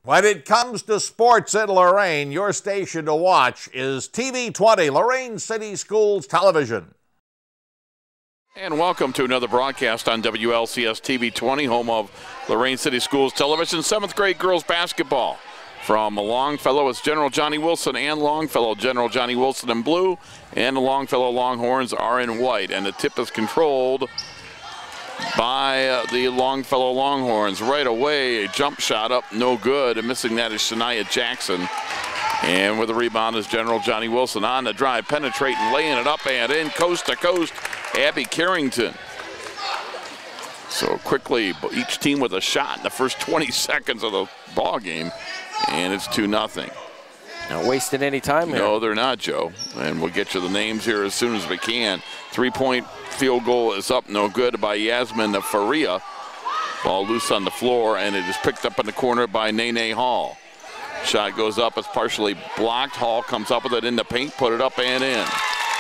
When it comes to sports in Lorain, your station to watch is TV 20, Lorain City Schools Television. And welcome to another broadcast on WLCS TV 20, home of Lorain City Schools Television. 7th grade girls basketball from Longfellow. It's General Johnnie Wilson and Longfellow. General Johnnie Wilson in blue, and the Longfellow Longhorns are in white. And the tip is controlled by the Longfellow Longhorns. Right away, a jump shot up, no good. And missing that is Shania Jackson. And with the rebound is General Johnnie Wilson on the drive, penetrating, laying it up and in, coast to coast, Abby Carrington. So quickly, each team with a shot in the first 20 seconds of the ball game, and it's 2-0. Not wasting any time here. No, they're not, Joe. And we'll get you the names here as soon as we can. 3-point field goal is up, no good by Yasmin Faria. Ball loose on the floor, and it is picked up in the corner by Nene Hall. Shot goes up, it's partially blocked. Hall comes up with it in the paint, put it up and in.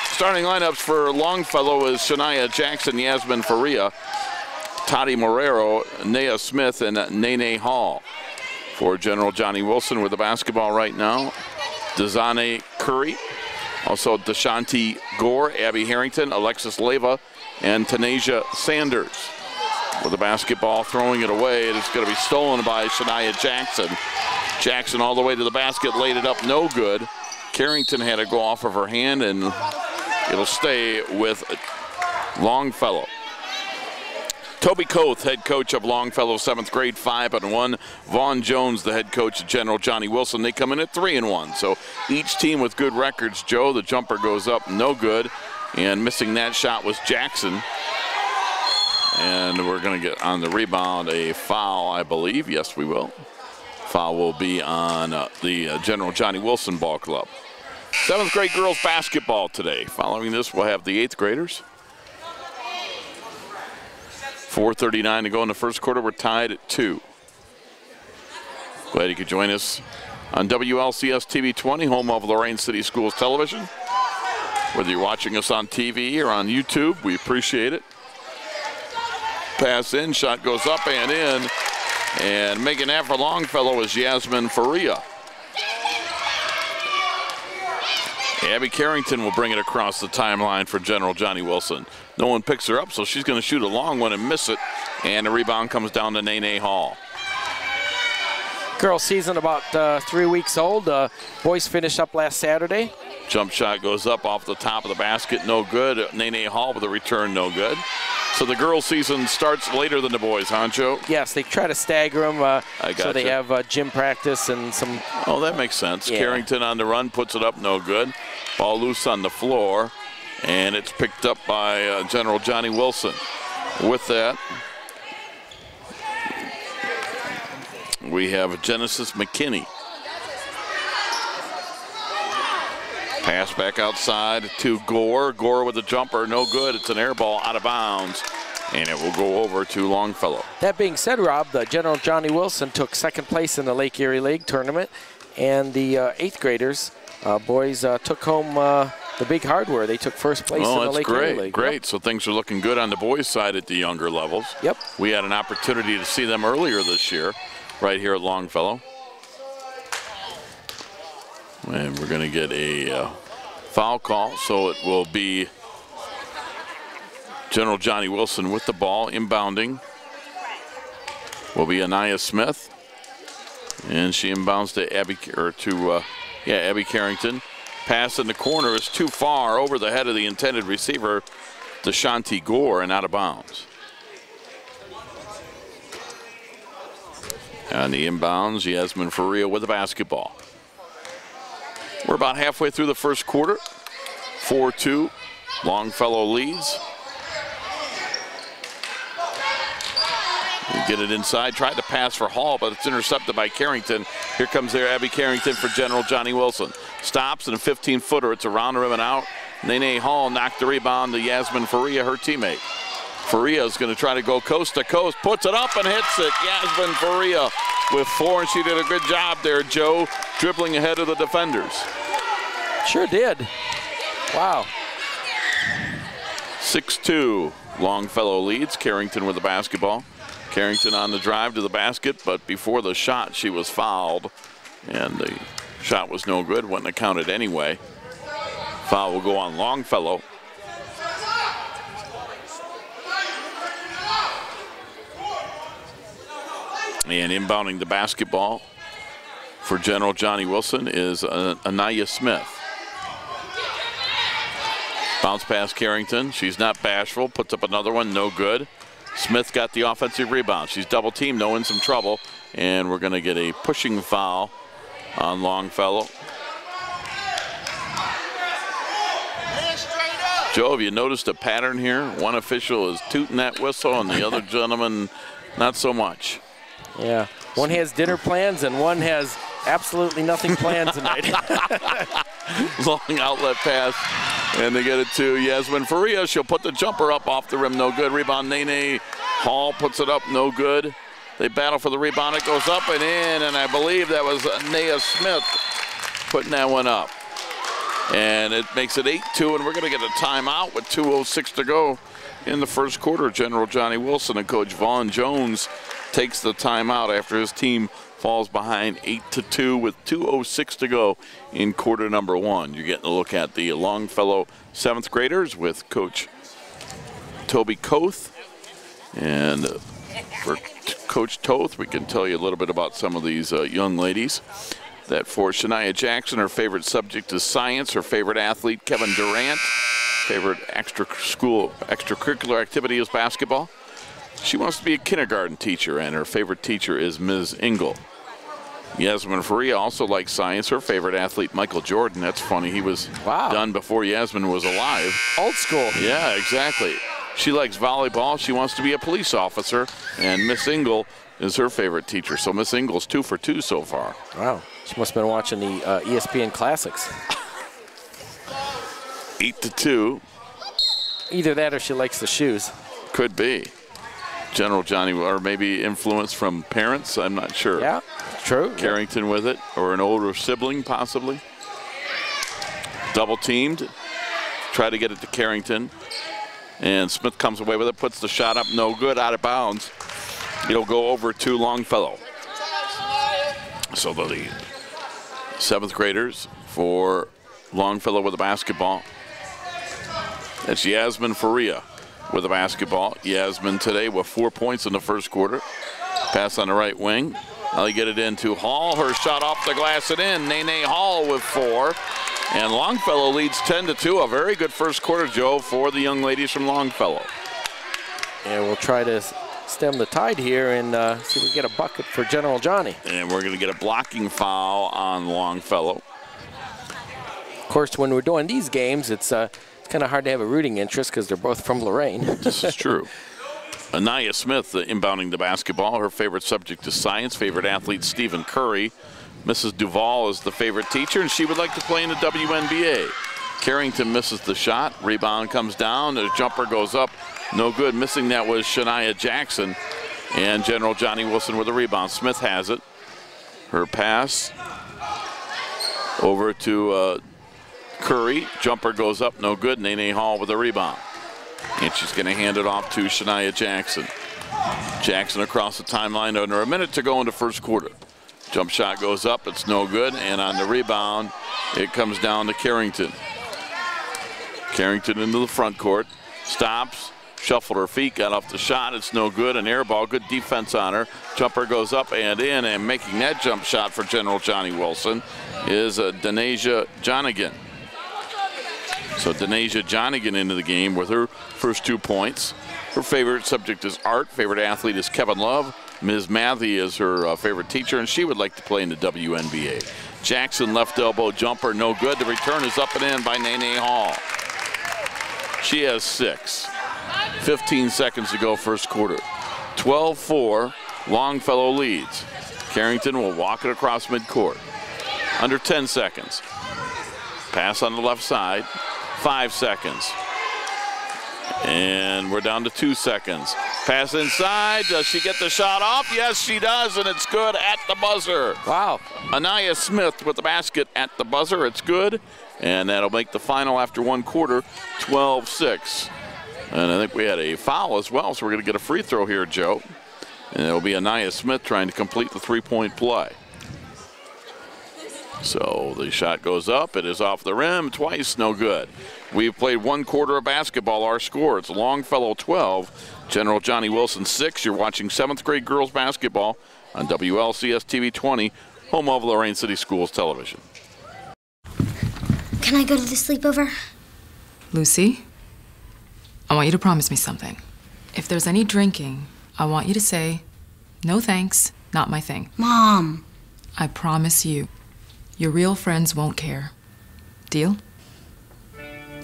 Starting lineups for Longfellow is Shania Jackson, Yasmin Faria, Toddy Morero, Nea Smith, and Nene Hall. For General Johnnie Wilson with the basketball right now, Dezane Curry, also Deshanti Gore, Abby Harrington, Alexis Leva, and Tanasia Sanders. With the basketball, throwing it away, it is going to be stolen by Shania Jackson. Jackson all the way to the basket, laid it up, no good. Carrington had to go off of her hand, and it'll stay with Longfellow. Toby Koth, head coach of Longfellow, 7th grade, 5-1. Vaughn Jones, the head coach of General Johnnie Wilson. They come in at 3-1. So each team with good records. Joe, the jumper goes up, no good. And missing that shot was Jackson. And we're going to get on the rebound a foul, I believe. Yes, we will. Foul will be on the General Johnnie Wilson Ball Club. 7th grade girls basketball today. Following this, we'll have the 8th graders. 4:39 to go in the first quarter. We're tied at 2. Glad you could join us on WLCS TV 20, home of Lorain City Schools Television. Whether you're watching us on TV or on YouTube, we appreciate it. Pass in, shot goes up and in. And making that for Longfellow is Yasmin Faria. Abby Carrington will bring it across the timeline for General Johnnie Wilson. No one picks her up, so she's going to shoot a long one and miss it. And the rebound comes down to Nene Hall. Girls season about 3 weeks old. Boys finished up last Saturday. Jump shot goes up off the top of the basket, no good. Nene Hall with a return, no good. So the girls' season starts later than the boys, huh, Joe? Yes, they try to stagger them so they have gym practice and some. Oh, that makes sense. Yeah. Carrington on the run, puts it up, no good. Ball loose on the floor, and it's picked up by General Johnnie Wilson. With that, we have Genesis McKinney. Pass back outside to Gore. Gore with a jumper, no good. It's an air ball out of bounds, and it will go over to Longfellow. That being said, Rob, the General Johnnie Wilson took 2nd place in the Lake Erie League tournament, and the 8th graders, boys, took home the big hardware. They took 1st place in the Lake Erie League. Great. Yep. So things are looking good on the boys' side at the younger levels. Yep. We had an opportunity to see them earlier this year, right here at Longfellow. And we're going to get a foul call, so it will be General Johnnie Wilson with the ball. Inbounding will be Anaya Smith, and she inbounds to Abby Carrington. Pass in the corner is too far over the head of the intended receiver, Deshanti Gore, and out of bounds. And the inbounds, Yasmin Faria with the basketball. We're about halfway through the first quarter. 4-2, Longfellow leads. We get it inside, tried to pass for Hall, but it's intercepted by Carrington. Here comes there Abby Carrington for General Johnnie Wilson. Stops and a 15-footer, it's around the rim and out. Nene Hall knocked the rebound to Yasmin Faria, her teammate. Faria is going to try to go coast to coast, puts it up and hits it. Yasmin Faria with 4, and she did a good job there, Joe, dribbling ahead of the defenders. Sure did. Wow. 6-2, Longfellow leads. Carrington with the basketball. Carrington on the drive to the basket, but before the shot, she was fouled, and the shot was no good. Wouldn't have counted anyway. Foul will go on Longfellow. And inbounding the basketball for General Johnny Wilson is Anaya Smith. Bounce pass Carrington. She's not bashful. Puts up another one. No good. Smith got the offensive rebound. She's double teamed, knowing some trouble. And we're going to get a pushing foul on Longfellow. Joe, have you noticed a pattern here? One official is tooting that whistle and the other gentleman not so much. Yeah, one has dinner plans and one has absolutely nothing planned tonight. Long outlet pass, and they get it to Yasmin Faria. She'll put the jumper up off the rim, no good. Rebound, Nene Hall puts it up, no good. They battle for the rebound. It goes up and in, and I believe that was Naya Smith putting that one up. And it makes it 8-2, and we're going to get a timeout with 2:06 to go in the first quarter. General Johnny Wilson and Coach Vaughn Jones takes the timeout after his team falls behind 8-2 with 2:06 to go in quarter number one. You're getting a look at the Longfellow 7th graders with Coach Toby Koth. And for Coach Toth, we can tell you a little bit about some of these young ladies. That for Shania Jackson, her favorite subject is science. Her favorite athlete, Kevin Durant. Favorite extracurricular activity is basketball. She wants to be a kindergarten teacher, and her favorite teacher is Ms. Engel. Yasmin Faria also likes science. Her favorite athlete, Michael Jordan. That's funny. He was done before Yasmin was alive. Old school. Yeah, exactly. She likes volleyball. She wants to be a police officer, and Miss Engel is her favorite teacher. So Miss Engel's 2 for 2 so far. Wow. She must have been watching the ESPN Classics. 8-2. Either that or she likes the shoes. Could be. General Johnny, or maybe influence from parents, I'm not sure. Yeah, true. Carrington with it, or an older sibling possibly. Double teamed. Try to get it to Carrington. And Smith comes away with it, puts the shot up, no good, out of bounds. It'll go over to Longfellow. So the 7th graders for Longfellow with the basketball. That's Yasmin Faria with the basketball. Yasmin today with 4 points in the first quarter. Pass on the right wing. Now they get it into Hall. Her shot off the glass and in. Nene Hall with 4. And Longfellow leads 10-2. A very good first quarter, Joe, for the young ladies from Longfellow. And we'll try to stem the tide here and see if we get a bucket for General Johnny. And we're going to get a blocking foul on Longfellow. Of course, when we're doing these games, it's kind of hard to have a rooting interest because they're both from Lorain. This is true. Anaya Smith inbounding the basketball. Her favorite subject is science. Favorite athlete, Stephen Curry. Mrs. Duvall is the favorite teacher, and she would like to play in the WNBA. Carrington misses the shot. Rebound comes down. The jumper goes up. No good. Missing that was Shania Jackson. And General Johnny Wilson with a rebound. Smith has it. Her pass over to Curry. Jumper goes up. No good. Nene Hall with a rebound. And she's going to hand it off to Shania Jackson. Jackson across the timeline under a minute to go in the first quarter. Jump shot goes up. It's no good. And on the rebound, it comes down to Carrington. Carrington into the front court. Stops. Shuffled her feet. Got off the shot. It's no good. An air ball. Good defense on her. Jumper goes up and in. And making that jump shot for General Johnny Wilson is Denasia Jonigan. So Denasia Jonigan into the game with her first 2 points. Her favorite subject is art. Favorite athlete is Kevin Love. Ms. Mathy is her favorite teacher, and she would like to play in the WNBA. Jackson left elbow jumper, no good. The return is up and in by Nene Hall. She has 6. 15 seconds to go first quarter. 12-4, Longfellow leads. Carrington will walk it across midcourt. Under 10 seconds. Pass on the left side. 5 seconds. And we're down to 2 seconds. Pass inside. Does she get the shot off? Yes, she does, and it's good at the buzzer. Wow. Anaya Smith with the basket at the buzzer. It's good, and that'll make the final after 1 quarter, 12-6. And I think we had a foul as well, so we're going to get a free throw here, Joe. And it'll be Anaya Smith trying to complete the three-point play. So the shot goes up. It is off the rim twice, no good. We've played 1 quarter of basketball. Our score, it's Longfellow 12, General Johnnie Wilson 6. You're watching 7th grade girls basketball on WLCS TV 20, home of Lorain City Schools Television. Can I go to the sleepover? Lucy, I want you to promise me something. If there's any drinking, I want you to say, no thanks, not my thing. Mom. I promise you, your real friends won't care. Deal?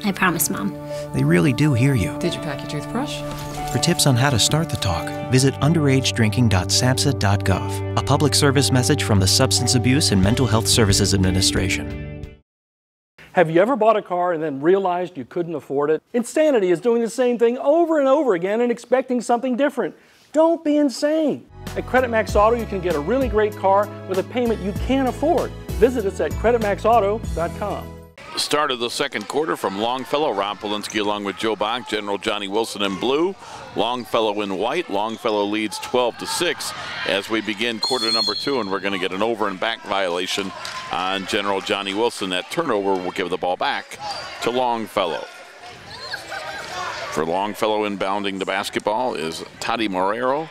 I promise, Mom. They really do hear you. Did you pack your toothbrush? For tips on how to start the talk, visit underagedrinking.samhsa.gov. A public service message from the Substance Abuse and Mental Health Services Administration. Have you ever bought a car and then realized you couldn't afford it? Insanity is doing the same thing over and over again and expecting something different. Don't be insane. At Credit Max Auto, you can get a really great car with a payment you can't afford. Visit us at creditmaxauto.com. Start of the second quarter from Longfellow. Rob Polinsky along with Joe Bach, General Johnnie Wilson in blue, Longfellow in white. Longfellow leads 12-6 as we begin quarter number 2, and we're going to get an over and back violation on General Johnnie Wilson. That turnover will give the ball back to Longfellow. For Longfellow, inbounding the basketball is Tati Marrero,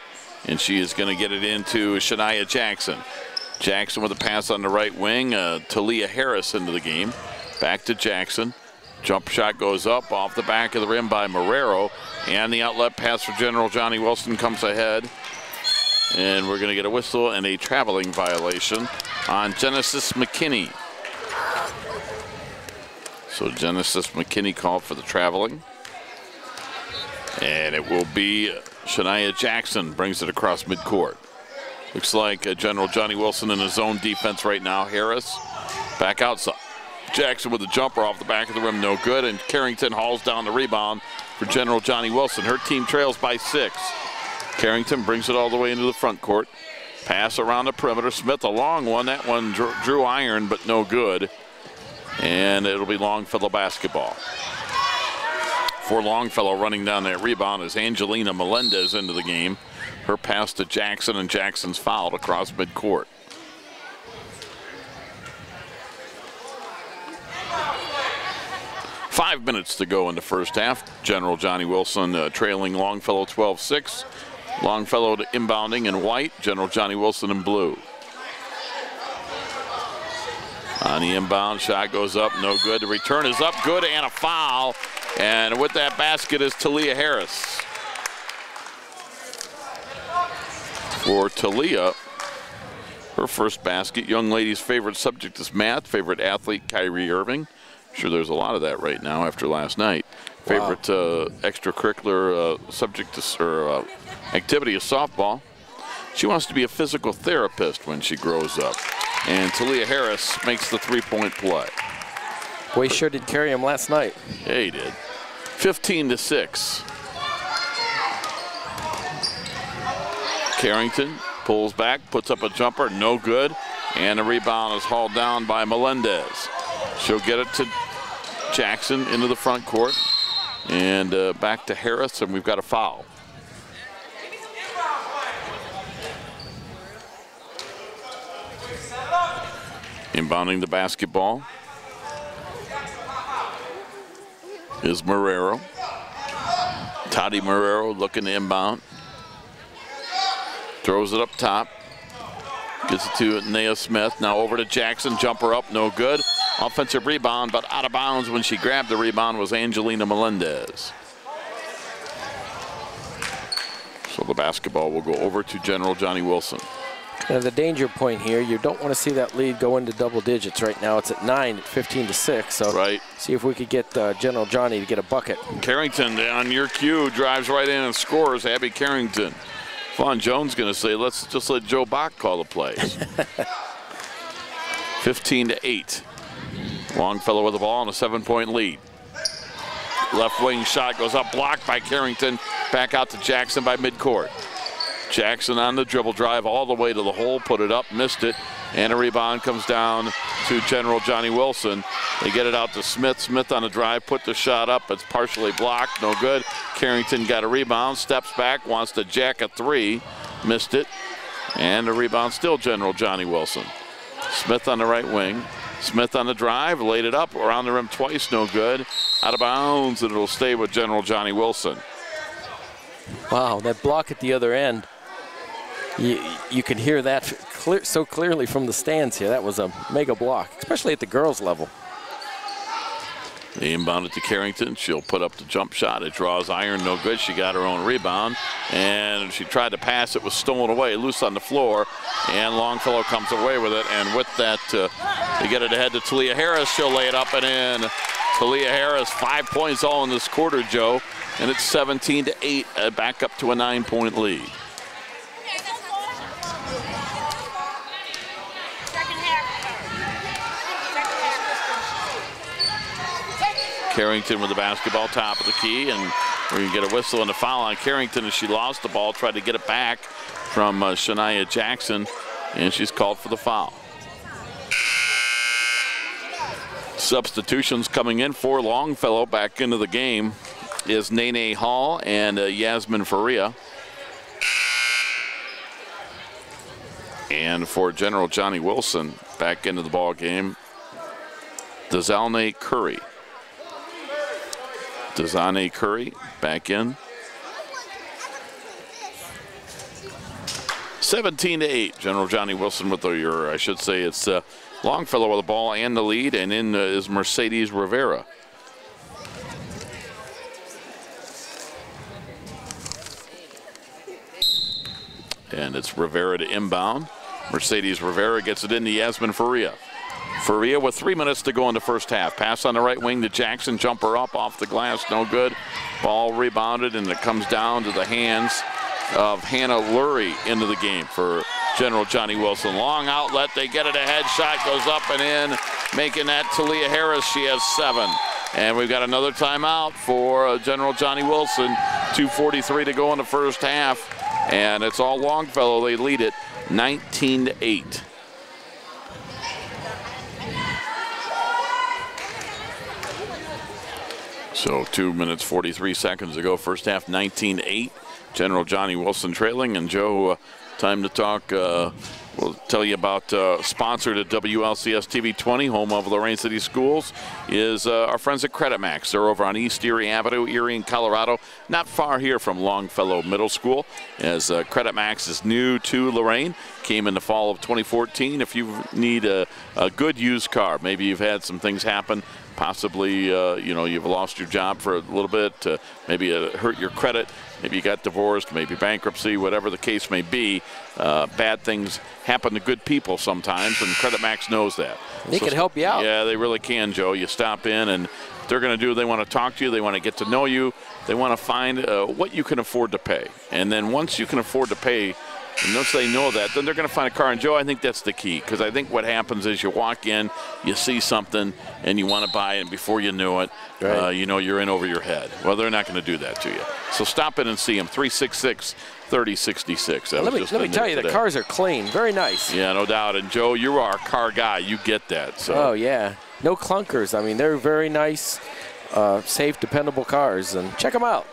and she is going to get it into Shania Jackson. Jackson with a pass on the right wing, Talia Harris into the game. Back to Jackson. Jump shot goes up off the back of the rim by Marrero, and the outlet pass for General Johnnie Wilson comes ahead. And we're going to get a whistle and a traveling violation on Genesis McKinney. So Genesis McKinney called for the traveling. And it will be Shania Jackson brings it across midcourt. Looks like General Johnnie Wilson in his zone defense right now. Harris back outside. Jackson with a jumper off the back of the rim, no good. And Carrington hauls down the rebound for General Johnnie Wilson. Her team trails by 6. Carrington brings it all the way into the front court. Pass around the perimeter. Smith, a long one. That one drew iron, but no good. And it'll be Longfellow basketball. For Longfellow, running down that rebound is Angelina Melendez into the game. Her pass to Jackson, and Jackson's fouled across midcourt. Five minutes to go in the first half. General Johnnie Wilson trailing Longfellow 12-6. Longfellow inbounding in white. General Johnnie Wilson in blue. On the inbound, shot goes up, no good. The return is up, good, and a foul. And with that basket is Talia Harris. For Talia, her first basket. Young lady's favorite subject is math. Favorite athlete, Kyrie Irving. I'm sure there's a lot of that right now after last night. Favorite extracurricular subject or activity is softball. She wants to be a physical therapist when she grows up. And Talia Harris makes the three-point play. Boy sure did carry him last night. Yeah, he did. 15-6. Carrington pulls back, puts up a jumper, no good. And the rebound is hauled down by Melendez. She'll get it to Jackson into the front court. And back to Harris, and we've got a foul. Inbounding the basketball is Marrero. Tati Marrero looking to inbound. Throws it up top. Gets it to Naya Smith. Now over to Jackson. Jumper up, no good. Offensive rebound, but out of bounds when she grabbed the rebound was Angelina Melendez. So the basketball will go over to General Johnnie Wilson. Now the danger point here, you don't want to see that lead go into double digits right now. It's at 9 at 15-6. So right. See if we could get General Johnnie to get a bucket. Carrington on your cue drives right in and scores. Abby Carrington. Vaughn Jones going to say, let's just let Joe Bach call the plays. 15-8. Longfellow with the ball and a 7-point lead. Left wing shot goes up, blocked by Carrington. Back out to Jackson by midcourt. Jackson on the dribble drive all the way to the hole, put it up, missed it, and a rebound comes down to General Johnnie Wilson. They get it out to Smith. Smith on the drive, put the shot up. It's partially blocked, no good. Carrington got a rebound, steps back, wants to jack a three. missed it. And the rebound still General Johnnie Wilson. Smith on the right wing. Smith on the drive, laid it up around the rim twice, no good. Out of bounds, and it'll stay with General Johnnie Wilson. Wow, that block at the other end. You can hear that so clearly from the stands here. That was a mega block, especially at the girls' level. They inbound it to Carrington. She'll put up the jump shot. It draws iron, no good. She got her own rebound, and she tried to pass. It was stolen away, loose on the floor, and Longfellow comes away with it. And with that, they get it ahead to Talia Harris. She'll lay it up and in. Talia Harris, 5 points all in this quarter, Joe, and it's 17-8, back up to a 9-point lead. Carrington with the basketball, top of the key, and we're going to get a whistle and a foul on Carrington as she lost the ball, tried to get it back from Shania Jackson, and she's called for the foul. Substitutions coming in for Longfellow back into the game is Nene Hall and Yasmin Faria. And for General Johnnie Wilson, back into the ball game, Dezalne Curry. Dezalne Curry back in. 17-8. General Johnnie Wilson with the, or I should say it's Longfellow with the ball and the lead, and in is Mercedes Rivera. And it's Rivera to inbound. Mercedes Rivera gets it into Yasmin Faria. Faria with 3 minutes to go in the first half. Pass on the right wing to Jackson. Jumper up off the glass. No good. Ball rebounded, and it comes down to the hands of Hannah Lurie into the game for General Johnnie Wilson. Long outlet. They get it ahead. Shot goes up and in. Making that Talia Harris. She has 7. And we've got another timeout for General Johnnie Wilson. 2:43 to go in the first half. And it's all Longfellow. They lead it 19-8. So 2 minutes 43 seconds to go. First half 19-8. General Johnnie Wilson trailing. And Joe, time to talk. We'll tell you about sponsor to WLCS TV 20, home of Lorain City Schools, is our friends at Credit Max. They're over on East Erie Avenue, Erie in Colorado, not far here from Longfellow Middle School, as Credit Max is new to Lorain, came in the fall of 2014. If you need a good used car, maybe you've had some things happen, possibly you've lost your job for a little bit, maybe it hurt your credit, maybe you got divorced, maybe bankruptcy, whatever the case may be. Bad things happen to good people sometimes, and Credit Max knows that. They can help you out. Yeah, they really can, Joe. You stop in, and they're going to do, they want to talk to you, they want to get to know you, they want to find what you can afford to pay. And then once you can afford to pay, and once they know that, then they're going to find a car. And, Joe, I think that's the key, because I think what happens is you walk in, you see something, and you want to buy it, and before you know it, right. you're in over your head. Well, they're not going to do that to you. So stop in and see them, 366-3066. Let me tell you, the cars are clean, very nice. Yeah, no doubt. And, Joe, you are a car guy. You get that. So. Oh, yeah. No clunkers. I mean, they're very nice, safe, dependable cars, and check them out.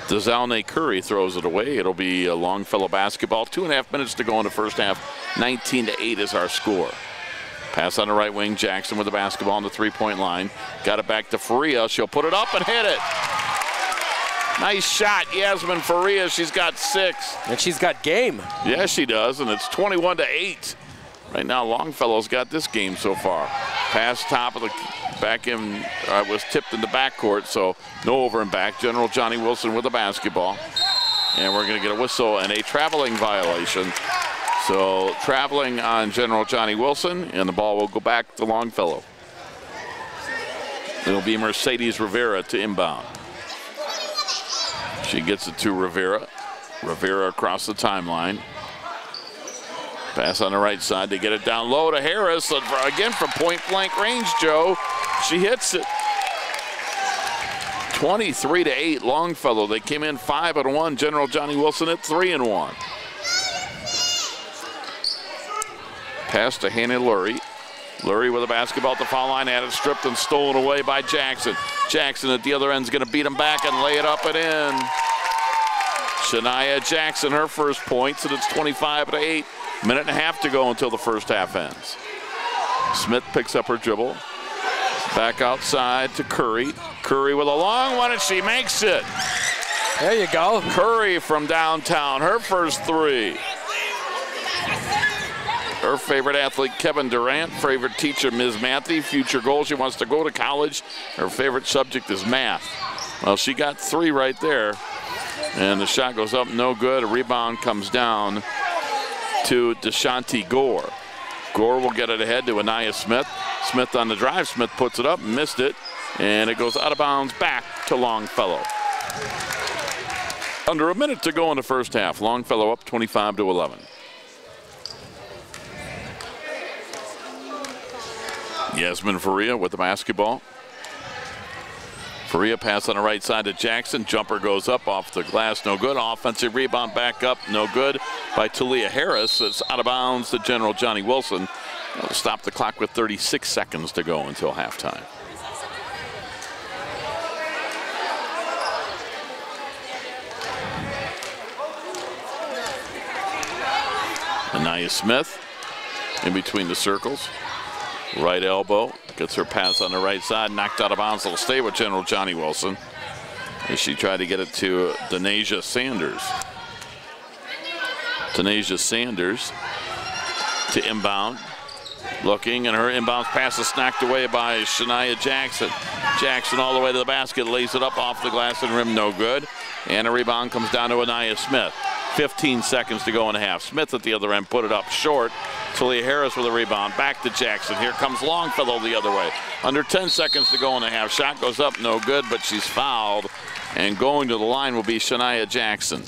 Dezalne Curry throws it away. It'll be a Longfellow basketball. 2.5 minutes to go in the first half. 19-8 is our score. Pass on the right wing. Jackson with the basketball on the three-point line. Got it back to Faria. She'll put it up and hit it. Nice shot, Yasmin Faria. She's got 6. And she's got game. Yes, she does, and it's 21-8. Right now, Longfellow's got this game so far. Pass top of the back in, was tipped in the backcourt, so no over and back. General Johnnie Wilson with the basketball. And we're going to get a whistle and a traveling violation. So traveling on General Johnnie Wilson, and the ball will go back to Longfellow. It'll be Mercedes Rivera to inbound. She gets it to Rivera. Rivera across the timeline. Pass on the right side. They get it down low to Harris. Again, from point-blank range, Joe. She hits it. 23-8, Longfellow. They came in 5-1. General Johnnie Wilson at 3-1. Pass to Hannah Lurie. Lurie with a basketball at the foul line. Had it stripped and stolen away by Jackson. Jackson at the other end is going to beat him back and lay it up and in. Shania Jackson, her first points, and it's 25-8. Minute and a half to go until the first half ends. Smith picks up her dribble. Back outside to Curry. Curry with a long one, and she makes it. There you go. Curry from downtown, her first three. Her favorite athlete, Kevin Durant. Favorite teacher, Ms. Matthew. Future goal, she wants to go to college. Her favorite subject is math. Well, she got three right there. And the shot goes up, no good. A rebound comes down to DeShanti Gore. Gore will get it ahead to Anaya Smith. Smith on the drive. Smith puts it up, missed it. And it goes out of bounds back to Longfellow. Under a minute to go in the first half. Longfellow up 25-11. Yasmin Faria with the basketball. Faria pass on the right side to Jackson. Jumper goes up off the glass, no good. Offensive rebound back up, no good by Talia Harris. It's out of bounds to General Johnny Wilson. That'll stop the clock with 36 seconds to go until halftime. Anaya Smith in between the circles. Right elbow, gets her pass on the right side, knocked out of bounds. It'll stay with General Johnny Wilson as she tried to get it to Denasia Sanders. Denasia Sanders to inbound. Looking, and her inbound pass is knocked away by Shania Jackson. Jackson all the way to the basket, lays it up off the glass and rim, no good. And a rebound comes down to Anaya Smith. 15 seconds to go in the half. Smith at the other end put it up short. Talia Harris with a rebound. Back to Jackson. Here comes Longfellow the other way. Under 10 seconds to go in the half. Shot goes up, no good, but she's fouled. And going to the line will be Shania Jackson.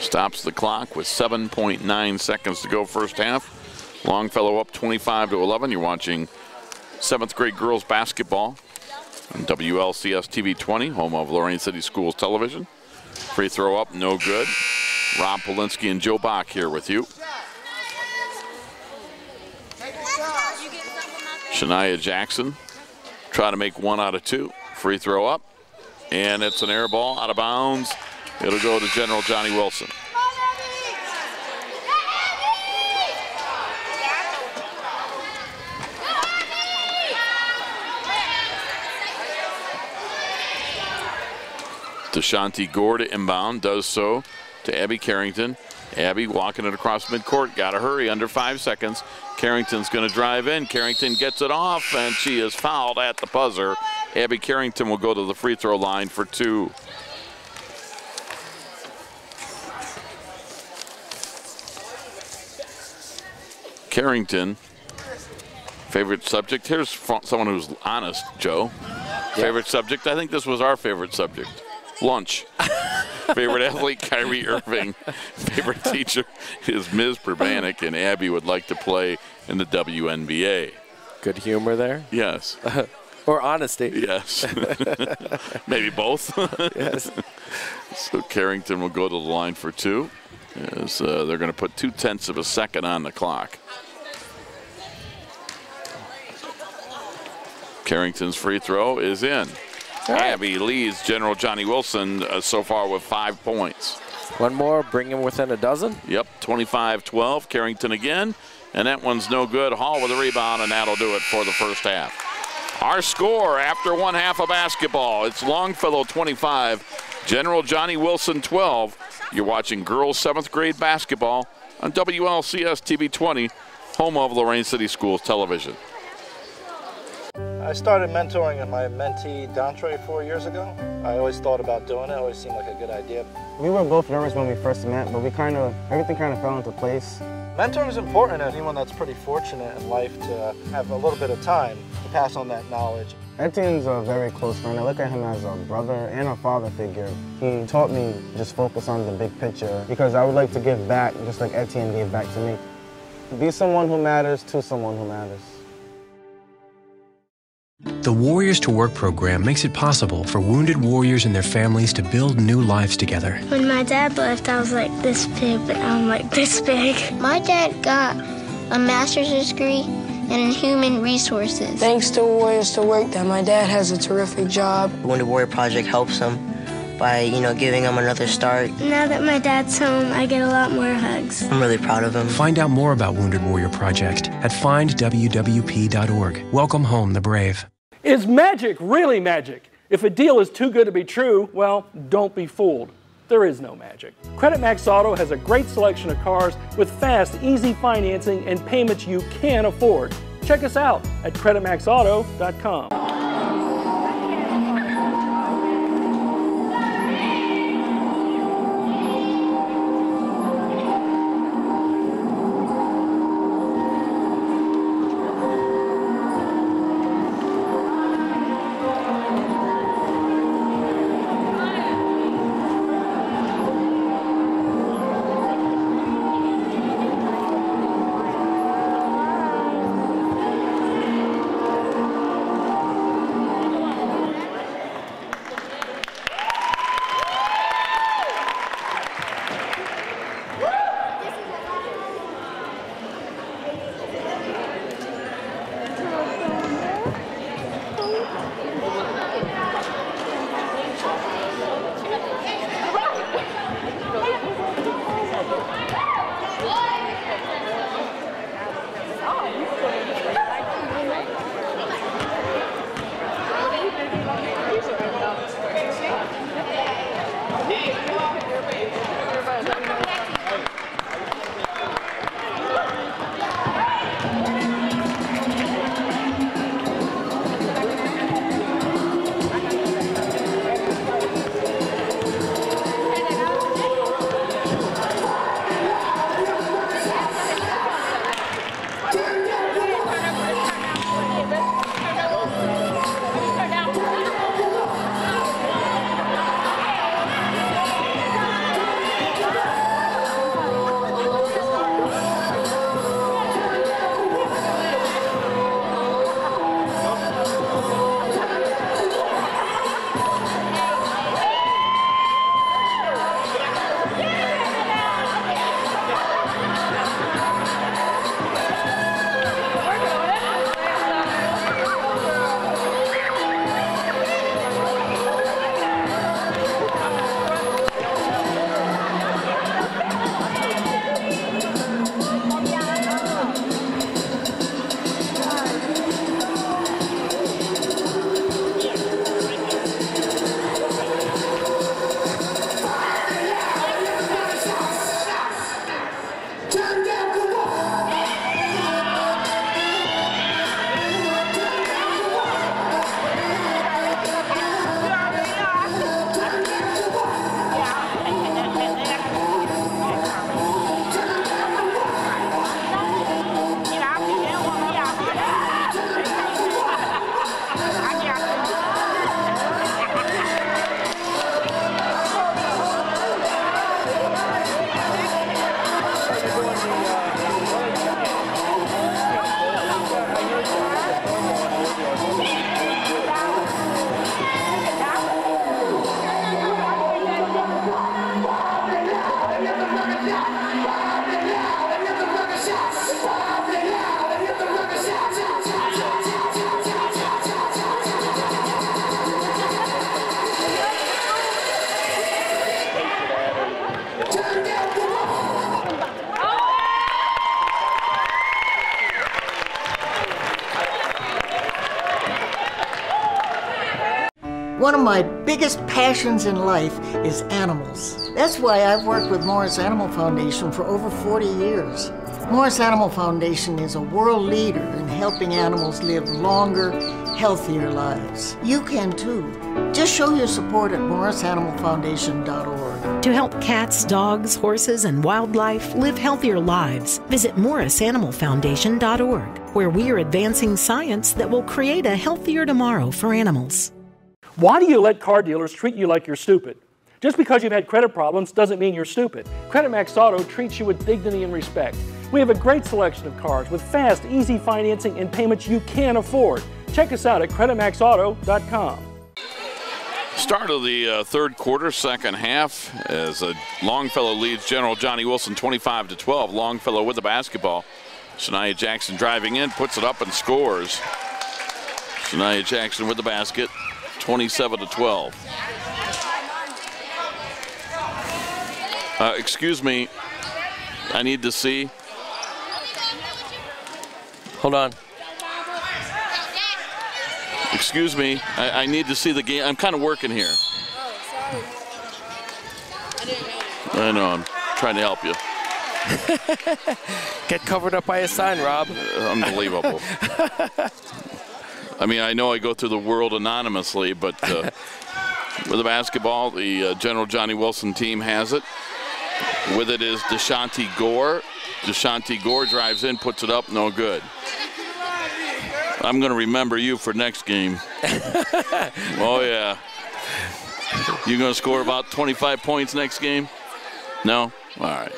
Stops the clock with 7.9 seconds to go first half. Longfellow up 25-11. You're watching 7th grade girls basketball on WLCS TV 20, home of Lorain City Schools Television. Free throw up, no good. Rob Polinsky and Joe Bach here with you. Shania Jackson try to make 1 out of 2. Free throw up, and it's an air ball out of bounds. It'll go to General Johnny Wilson. DeShanti Gore to inbound, does so to Abby Carrington. Abby walking it across midcourt, got to hurry, under 5 seconds. Carrington's going to drive in. Carrington gets it off, and she is fouled at the buzzer. Abby Carrington will go to the free throw line for 2. Carrington, favorite subject. Here's someone who's honest, Joe. Favorite subject, I think this was our favorite subject. Lunch. Favorite athlete, Kyrie Irving. Favorite teacher is Ms. Perbanik, and Abby would like to play in the WNBA. Good humor there? Yes. Or honesty. Yes. Maybe both. Yes. So Carrington will go to the line for 2. As they're going to put 0.2 of a second on the clock. Carrington's free throw is in. Abby leads General Johnny Wilson so far with 5 points. One more, bring him within a dozen. Yep, 25-12. Carrington again, and that one's no good. Hall with a rebound, and that'll do it for the first half. Our score after 1 half of basketball, it's Longfellow 25, General Johnny Wilson 12. You're watching girls 7th grade basketball on WLCS TV 20, home of Lorain City Schools Television. I started mentoring my mentee, Dantre, 4 years ago. I always thought about doing it. It always seemed like a good idea. We were both nervous when we first met, but everything kind of fell into place. Mentoring is important to anyone that's pretty fortunate in life to have a little bit of time to pass on that knowledge. Etienne's a very close friend. I look at him as a brother and a father figure. He taught me just focus on the big picture because I would like to give back just like Etienne gave back to me. Be someone who matters to someone who matters. The Warriors to Work program makes it possible for wounded warriors and their families to build new lives together. When my dad left, I was like this big, but now I'm like this big. My dad got a master's degree and in human resources. Thanks to Warriors to Work that my dad has a terrific job. The Wounded Warrior Project helps them by, giving them another start. Now that my dad's home, I get a lot more hugs. I'm really proud of him. Find out more about Wounded Warrior Project at findwwp.org. Welcome home, the brave. Is magic really magic? If a deal is too good to be true, well, don't be fooled. There is no magic. Credit Max Auto has a great selection of cars with fast, easy financing and payments you can afford. Check us out at creditmaxauto.com. One of my biggest passions in life is animals. That's why I've worked with Morris Animal Foundation for over 40 years. Morris Animal Foundation is a world leader in helping animals live longer, healthier lives. You can too. Just show your support at morrisanimalfoundation.org. To help cats, dogs, horses, and wildlife live healthier lives, visit morrisanimalfoundation.org, where we are advancing science that will create a healthier tomorrow for animals. Why do you let car dealers treat you like you're stupid? Just because you've had credit problems doesn't mean you're stupid. Credit Max Auto treats you with dignity and respect. We have a great selection of cars with fast, easy financing and payments you can afford. Check us out at creditmaxauto.com. Start of the third quarter, second half, as Longfellow leads General Johnnie Wilson 25-12. Longfellow with the basketball. Shania Jackson driving in, puts it up and scores. Shania Jackson with the basket, 27-12. Excuse me, I need to see. Hold on. Excuse me, I need to see the game. I'm kind of working here. I know, I'm trying to help you. Get covered up by a sign, Rob. Unbelievable. I mean, I know I go through the world anonymously, but with the basketball, the General Johnny Wilson team has it. With it is Deshanti Gore. Deshanti Gore drives in, puts it up, no good. I'm going to remember you for next game. Oh, yeah. You going to score about 25 points next game? No? All right.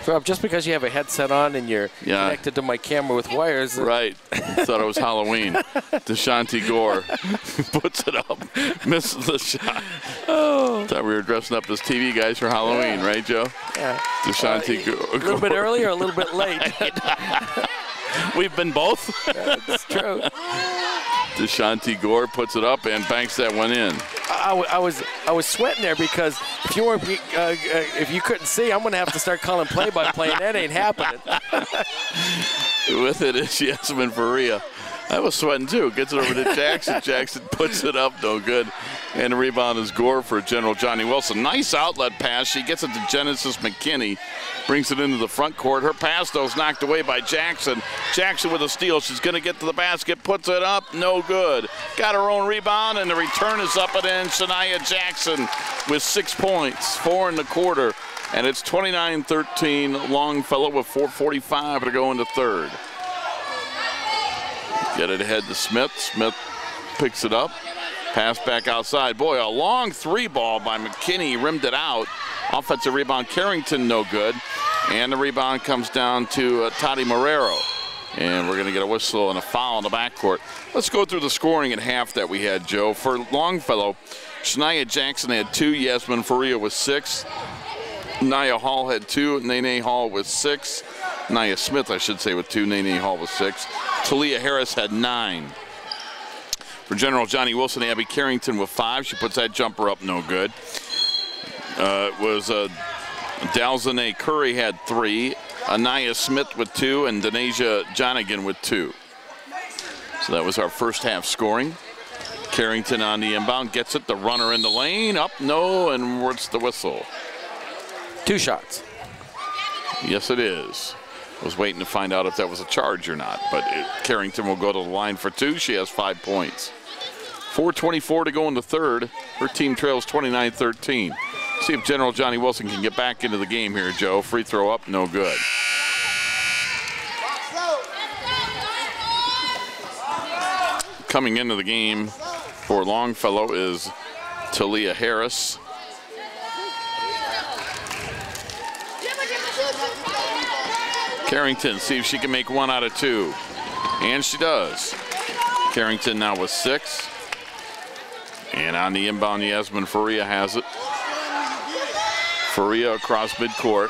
Rob, just because you have a headset on and you're connected to my camera with wires. Right. Thought it was Halloween. Deshanti Gore puts it up, misses the shot. Oh. Thought we were dressing up as TV guys for Halloween, right, Joe? Yeah. Deshanti Gore. A little bit early or a little bit late? We've been both. That's true. Deshanti Gore puts it up and banks that one in. I was sweating there because if you weren't if you couldn't see, I'm going to have to start calling play-by-play, and that ain't happening. With it is Yasmin Faria. I was sweating too. Gets it over to Jackson. Jackson puts it up, no good. And the rebound is Gore for General Johnny Wilson. Nice outlet pass. She gets it to Genesis McKinney. Brings it into the front court. Her pass, though, is knocked away by Jackson. Jackson with a steal. She's going to get to the basket. Puts it up. No good. Got her own rebound, and the return is up and in. Shania Jackson with 6 points, 4 in the quarter. And it's 29-13. Longfellow with 4:45 to go into third. Get it ahead to Smith. Smith picks it up. Pass back outside. Boy, a long three ball by McKinney. Rimmed it out. Offensive rebound, Carrington, no good. And the rebound comes down to Toddy Marrero. And we're going to get a whistle and a foul in the backcourt. Let's go through the scoring at half that we had, Joe. For Longfellow, Shania Jackson had 2. Yasmin Faria with 6. Nia Hall had 2. Nene Hall with 6. Nia Smith, I should say, with 2. Nene Hall with 6. Talia Harris had 9. For General Johnny Wilson, Abby Carrington with 5. She puts that jumper up, no good. It was Dalzane Curry had 3. Anaya Smith with 2, and Denasia Jonigan with 2. So that was our first half scoring. Carrington on the inbound, gets it, the runner in the lane, up, no, and what's the whistle? 2 shots. Yes, it is. I was waiting to find out if that was a charge or not, but Carrington will go to the line for 2. She has 5 points. 4:24 to go in the third. Her team trails 29-13. See if General Johnny Wilson can get back into the game here, Joe. Free throw up, no good. Coming into the game for Longfellow is Talia Harris. Carrington, see if she can make 1 out of 2. And she does. Carrington now with 6. And on the inbound, Yasmin Faria has it. Faria across midcourt.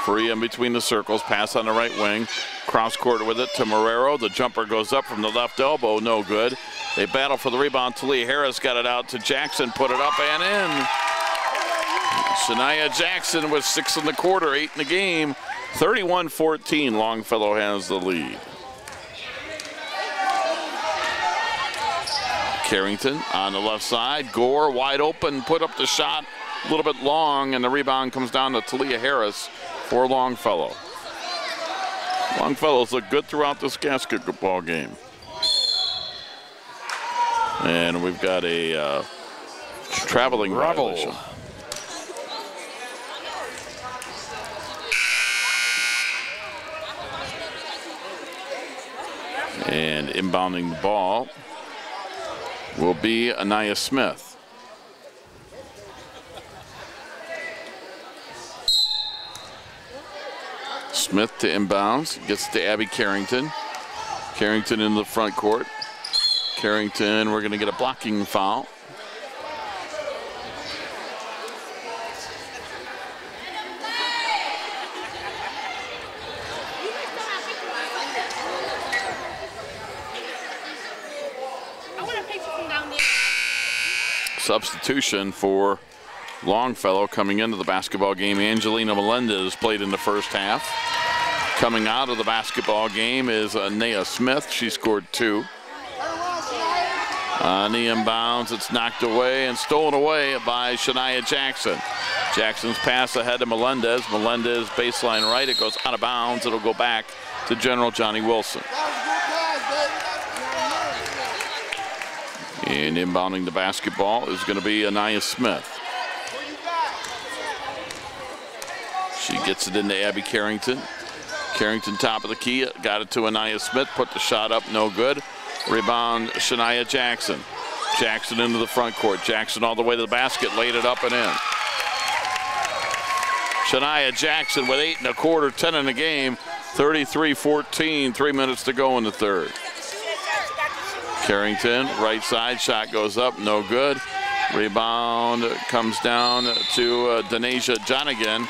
Faria in between the circles. Pass on the right wing. Cross court with it to Marrero. The jumper goes up from the left elbow. No good. They battle for the rebound. Talia Harris got it out to Jackson. Put it up and in. Shania Jackson with 6 in the quarter, 8 in the game. 31-14. Longfellow has the lead. Carrington on the left side. Gore wide open, put up the shot a little bit long, and the rebound comes down to Talia Harris for Longfellow. Longfellow's looked good throughout this basketball game. And we've got a traveling violation. And inbounding the ball will be Anaya Smith. Smith to inbounds, gets to Abby Carrington. Carrington in the front court. Carrington, we're going to get a blocking foul. substitution for Longfellow coming into the basketball game. Angelina Melendez played in the first half. Coming out of the basketball game is Naya Smith. She scored 2. On the inbounds, it's knocked away and stolen away by Shania Jackson. Jackson's pass ahead to Melendez. Melendez baseline right. It goes out of bounds. It'll go back to General Johnny Wilson. And inbounding the basketball is going to be Anaya Smith. She gets it into Abby Carrington. Carrington top of the key, got it to Anaya Smith, put the shot up, no good. Rebound, Shania Jackson. Jackson into the front court. Jackson all the way to the basket, laid it up and in. Shania Jackson with 8 1/4, 10 in the game, 33-14, 3 minutes to go in the third. Carrington, right side, shot goes up, no good. Rebound comes down to Denasia Jonigan,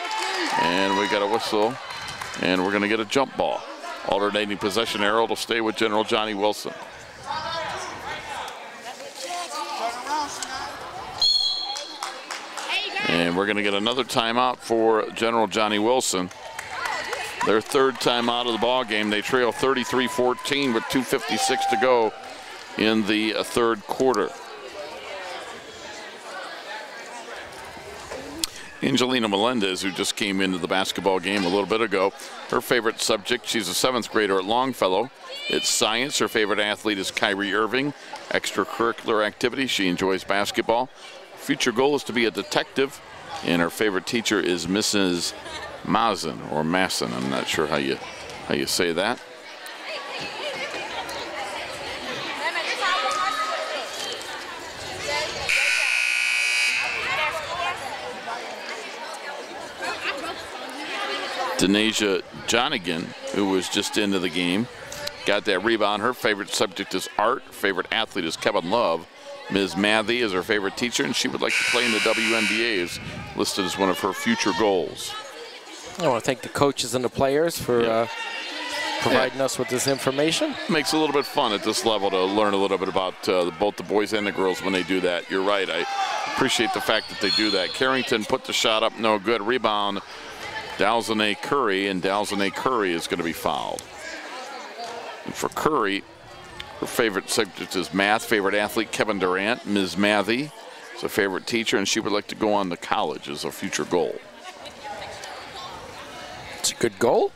and we got a whistle, and we're going to get a jump ball. Alternating possession arrow will stay with General Johnny Wilson. And we're going to get another timeout for General Johnny Wilson. Their third timeout of the ball game. They trail 33-14 with 2:56 to go in the third quarter. Angelina Melendez, who just came into the basketball game a little bit ago, her favorite subject, she's a 7th grader at Longfellow. It's science. Her favorite athlete is Kyrie Irving. Extracurricular activity, she enjoys basketball. Future goal is to be a detective, and her favorite teacher is Mrs. Mazen or Masson. I'm not sure how you say that. Denasia Jonigan, who was just into the game, got that rebound. Her favorite subject is art. Favorite athlete is Kevin Love. Ms. Mathy is her favorite teacher, and she would like to play in the WNBA, is listed as one of her future goals. I want to thank the coaches and the players for providing us with this information. Makes it a little bit fun at this level to learn a little bit about both the boys and the girls when they do that. You're right. I appreciate the fact that they do that. Carrington put the shot up, no good. Rebound, Dalzane Curry, and Dalzane Curry is going to be fouled. And for Curry, her favorite subject is math. Favorite athlete, Kevin Durant. Ms. Mathy is a favorite teacher, and she would like to go on to college as a future goal. It's a good goal.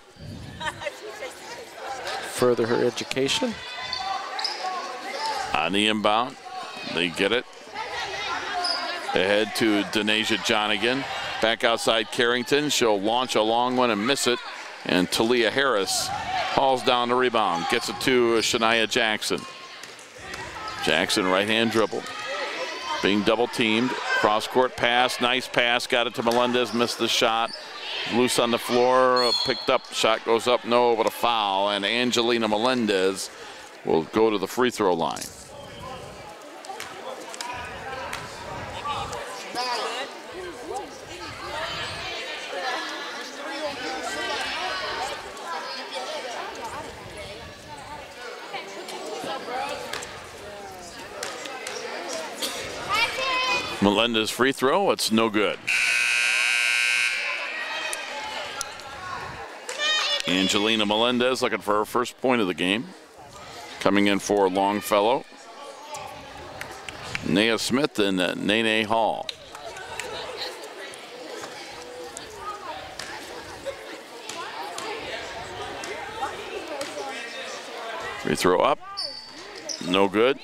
Further her education. On the inbound, they get it. Ahead to Denasia Jonigan. Back outside Carrington. She'll launch a long one and miss it. And Talia Harris hauls down the rebound. Gets it to Shania Jackson. Jackson right-hand dribble. Being double teamed. Cross-court pass. Nice pass. Got it to Melendez. Missed the shot. Loose on the floor. Picked up. Shot goes up. No, but a foul. And Angelina Melendez will go to the free throw line. Melendez free throw, it's no good. Angelina Melendez looking for her first point of the game. Coming in for Longfellow. Naya Smith and Nene Hall. Free throw up, no good.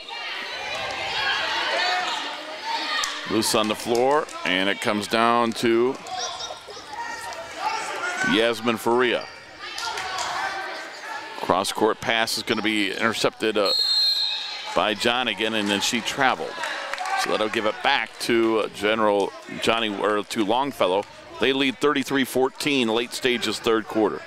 Loose on the floor, and it comes down to Yasmin Faria. Cross-court pass is going to be intercepted by Jonigan, and then she traveled. So that'll give it back to General Johnny, or to Longfellow. They lead 33-14, late stages, third quarter.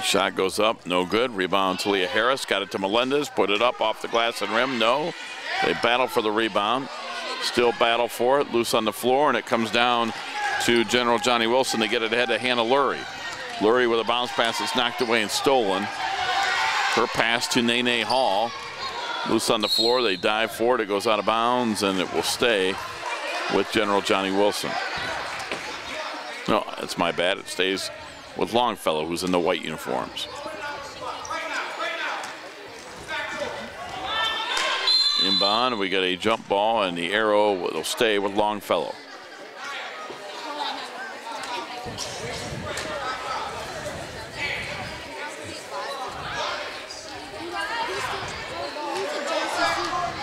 Shot goes up, no good. Rebound, Talia Harris. Got it to Melendez. Put it up off the glass and rim. No. They battle for the rebound. Still battle for it. Loose on the floor, and it comes down to General Johnny Wilson to get it ahead to Hannah Lurie. Lurie with a bounce pass that's knocked away and stolen. Her pass to Nene Hall. Loose on the floor, they dive for it. It goes out of bounds, and it will stay with General Johnny Wilson. No, that's my bad. It stays with Longfellow, who's in the white uniforms. Inbound, we got a jump ball, and the arrow will stay with Longfellow.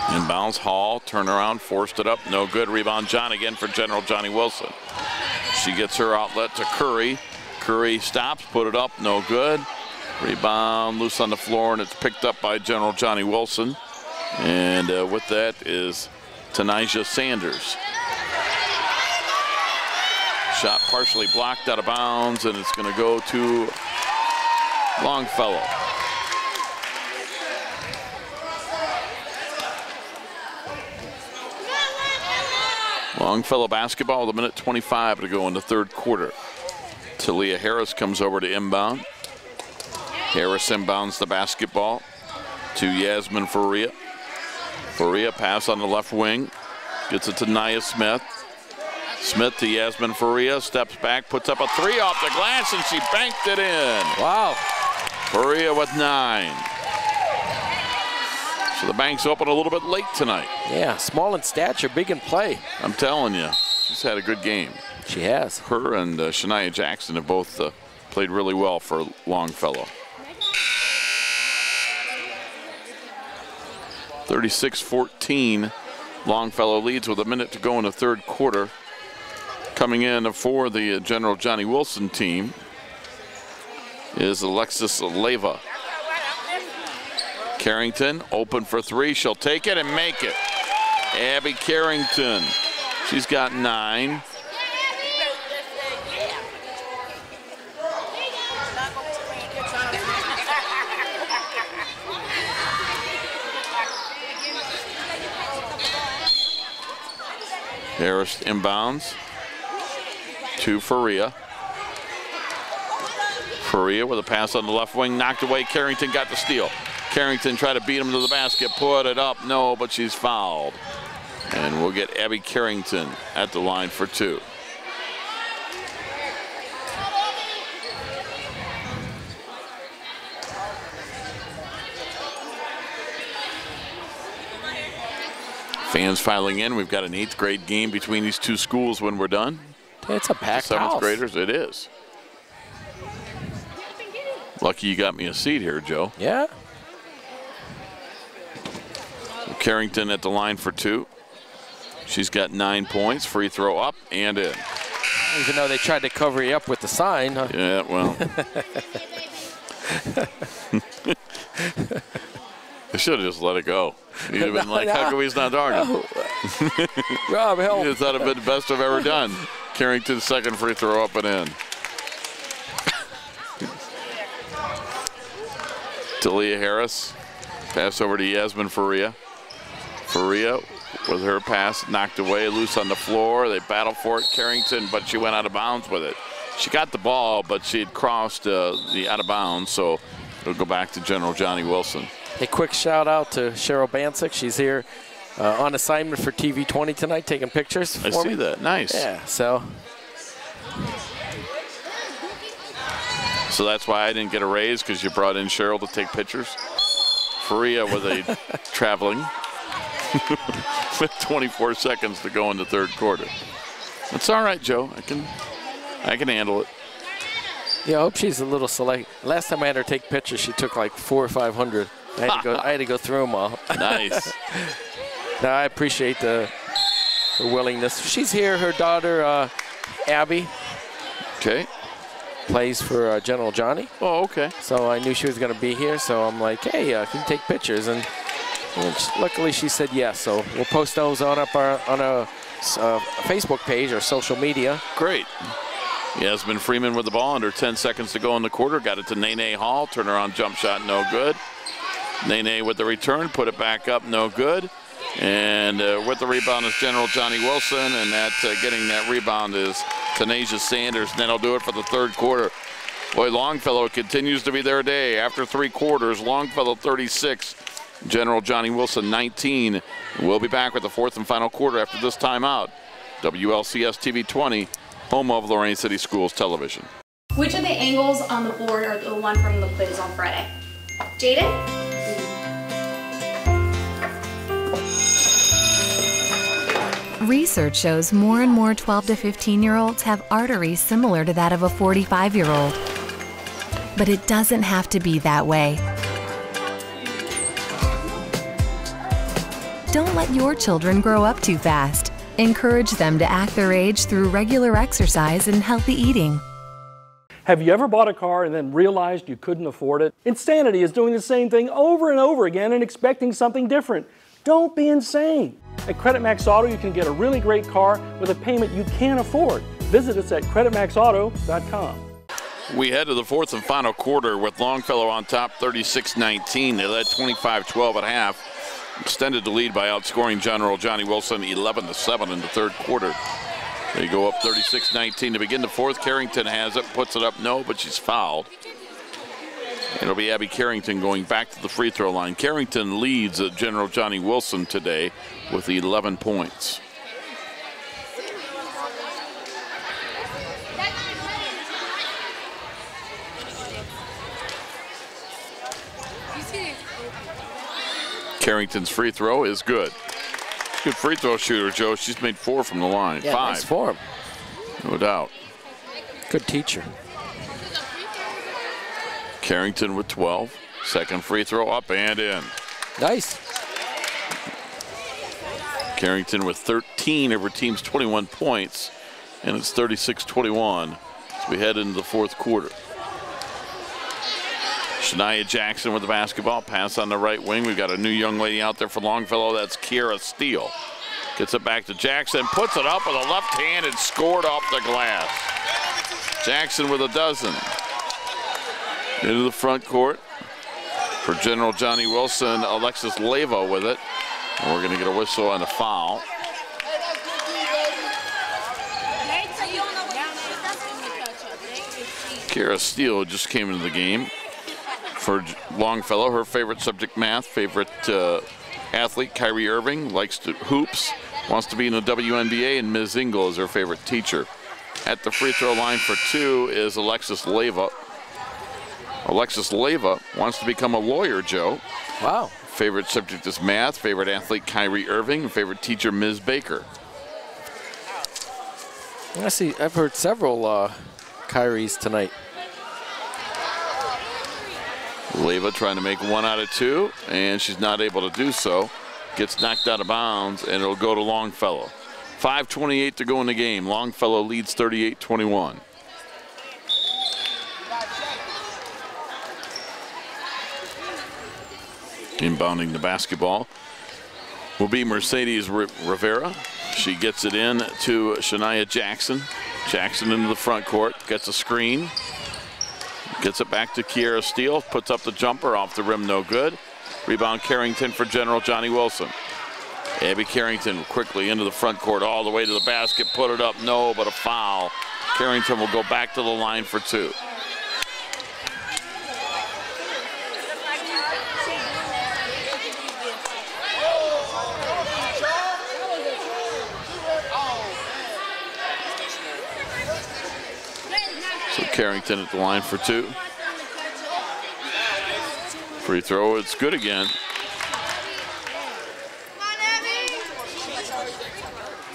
Inbounds, Hall, turnaround, forced it up, no good. Rebound, John again for General Johnny Wilson. She gets her outlet to Curry. Curry stops, put it up, no good. Rebound, loose on the floor, and it's picked up by General Johnny Wilson. And with that is Tanija Sanders. Shot partially blocked out of bounds, and it's going to go to Longfellow. Longfellow basketball with 1:25 to go in the third quarter. Talia Harris comes over to inbound. Harris inbounds the basketball to Yasmin Faria. Faria pass on the left wing. Gets it to Nia Smith. Smith to Yasmin Faria. Steps back, puts up a three off the glass, and she banked it in. Wow. Faria with 9. So the bank's open a little bit late tonight. Yeah, small in stature, big in play. I'm telling you, she's had a good game. She has. Her and Shania Jackson have both played really well for Longfellow. 36-14, Longfellow leads with 1 minute to go in the third quarter. Coming in for the General Johnny Wilson team is Alexis Leyva. Carrington open for 3. She'll take it and make it. Abby Carrington. She's got 9. Harris inbounds to Faria. Faria with a pass on the left wing, knocked away. Carrington got the steal. Carrington tried to beat him to the basket, put it up, no, but she's fouled. And we'll get Abby Carrington at the line for 2. Fans filing in. We've got an 8th grade game between these two schools when we're done. It's a packed house. 7th graders, it is. Lucky you got me a seat here, Joe. Yeah. Carrington at the line for 2. She's got 9 points. Free throw up and in. Even though they tried to cover you up with the sign. Huh? Yeah, well. They should have just let it go. You'd have been like, how come he's not talking? Rob, help. You'd thought it'd been the best I've ever done. Carrington's second free throw up and in. Talia Harris. Pass over to Yasmin Faria. Faria with her pass knocked away, loose on the floor. They battle for it, Carrington, but she went out of bounds with it. She got the ball, but she had crossed the out of bounds, so it'll go back to General Johnny Wilson. A quick shout out to Cheryl Bancic. She's here on assignment for TV 20 tonight, taking pictures for me. I see that. Nice. Yeah, so that's why I didn't get a raise, because you brought in Cheryl to take pictures. Faria with a traveling. With 24 seconds to go in the third quarter. That's all right, Joe. I can handle it. Yeah, I hope she's a little select. Last time I had her take pictures, she took like 400 or 500. I had to go through them all. Nice. No, I appreciate her willingness. She's here. Her daughter, Abby. Okay. Plays for General Johnny. Oh, okay. So I knew she was going to be here. So I'm like, hey, can you take pictures? And luckily she said yes. So we'll post those on our Facebook page or social media. Great. Yasmin Freeman with the ball, under 10 seconds to go in the quarter. Got it to Nene Hall. Turnaround jump shot, no good. Nene with the return, put it back up, no good. And with the rebound is General Johnny Wilson, and getting that rebound is Tanija Sanders. And that'll do it for the third quarter. Boy, Longfellow continues to be their day. After 3 quarters, Longfellow 36, General Johnnie Wilson 19. We'll be back with the 4th and final quarter after this timeout. WLCS TV 20, home of Lorain City Schools Television. Which of the angles on the board are the one from the quiz on Friday? Jaden? Research shows more and more 12 to 15-year-olds have arteries similar to that of a 45-year-old. But it doesn't have to be that way. Don't let your children grow up too fast. Encourage them to act their age through regular exercise and healthy eating. Have you ever bought a car and then realized you couldn't afford it? Insanity is doing the same thing over and over again and expecting something different. Don't be insane. At Credit Max Auto, you can get a really great car with a payment you can't afford. Visit us at creditmaxauto.com. We head to the 4th and final quarter with Longfellow on top 36-19. They led 25-12 at half. Extended the lead by outscoring General Johnnie Wilson 11-7 in the 3rd quarter. They go up 36-19 to begin the 4th. Carrington has it, puts it up, no, but she's fouled. It'll be Abby Carrington going back to the free throw line. Carrington leads General Johnnie Wilson today with 11 points. Carrington's free throw is good. Good free throw shooter, Joe. She's made 4 from the line. Yeah, 5. nice form. No doubt. Good teacher. Carrington with 12. Second free throw up and in. Nice. Carrington with 13 of her team's 21 points, and it's 36-21 as we head into the 4th quarter. Shania Jackson with the basketball. Pass on the right wing. We've got a new young lady out there for Longfellow. That's Kiera Steele. Gets it back to Jackson. Puts it up with a left hand and scored off the glass. Jackson with a dozen. Into the front court for General Johnnie Wilson. Alexis Leva with it. And we're going to get a whistle and a foul. Kiera Steele just came into the game. For Longfellow, her favorite subject math, favorite athlete, Kyrie Irving, likes to hoops, wants to be in the WNBA, and Ms. Engel is her favorite teacher. At the free throw line for 2 is Alexis Leva. Alexis Leva wants to become a lawyer, Joe. Wow. Favorite subject is math, favorite athlete, Kyrie Irving, and favorite teacher, Ms. Baker. I see, I've heard several Kyries tonight. Leva trying to make 1 out of 2, and she's not able to do so. Gets knocked out of bounds, and it'll go to Longfellow. 5:28 to go in the game. Longfellow leads 38-21. Inbounding the basketball will be Mercedes Rivera. She gets it in to Shania Jackson. Jackson into the front court, gets a screen. Gets it back to Kiera Steele, puts up the jumper off the rim, no good. Rebound Carrington for General Johnnie Wilson. Abby Carrington quickly into the front court, all the way to the basket, put it up, no, but a foul. Carrington will go back to the line for 2. So Carrington at the line for 2. Free throw, it's good again.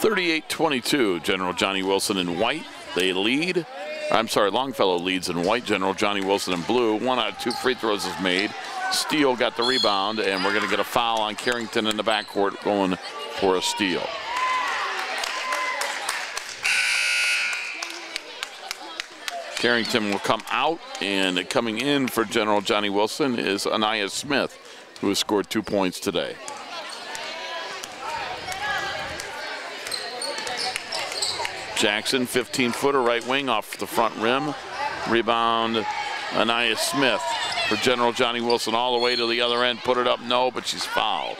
38-22, General Johnnie Wilson in white. They lead. I'm sorry, Longfellow leads in white. General Johnnie Wilson in blue. 1 out of 2 free throws is made. Steele got the rebound, and we're going to get a foul on Carrington in the backcourt going for a steal. Carrington will come out, and coming in for General Johnnie Wilson is Anaya Smith, who has scored 2 points today. Jackson, 15-footer, right wing off the front rim. Rebound, Anaya Smith for General Johnnie Wilson all the way to the other end. Put it up, no, but she's fouled.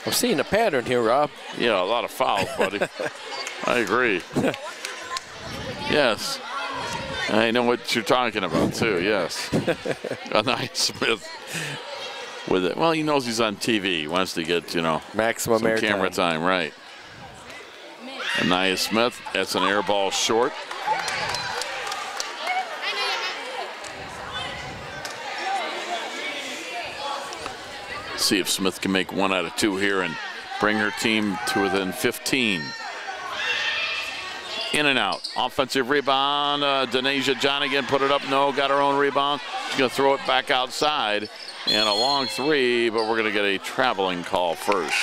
I'm seeing a pattern here, Rob. Yeah, a lot of fouls, buddy. I agree. Yes. I know what you're talking about, too, yes. Anaya Smith with it. Well, he knows he's on TV. He wants to get, you know, maximum some air camera time, right. Anaya Smith, that's an air ball short. See if Smith can make 1 out of 2 here and bring her team to within 15. In and out. Offensive rebound. Denasia Johnnie again put it up. No, got her own rebound. She's going to throw it back outside. And a long 3, but we're going to get a traveling call first.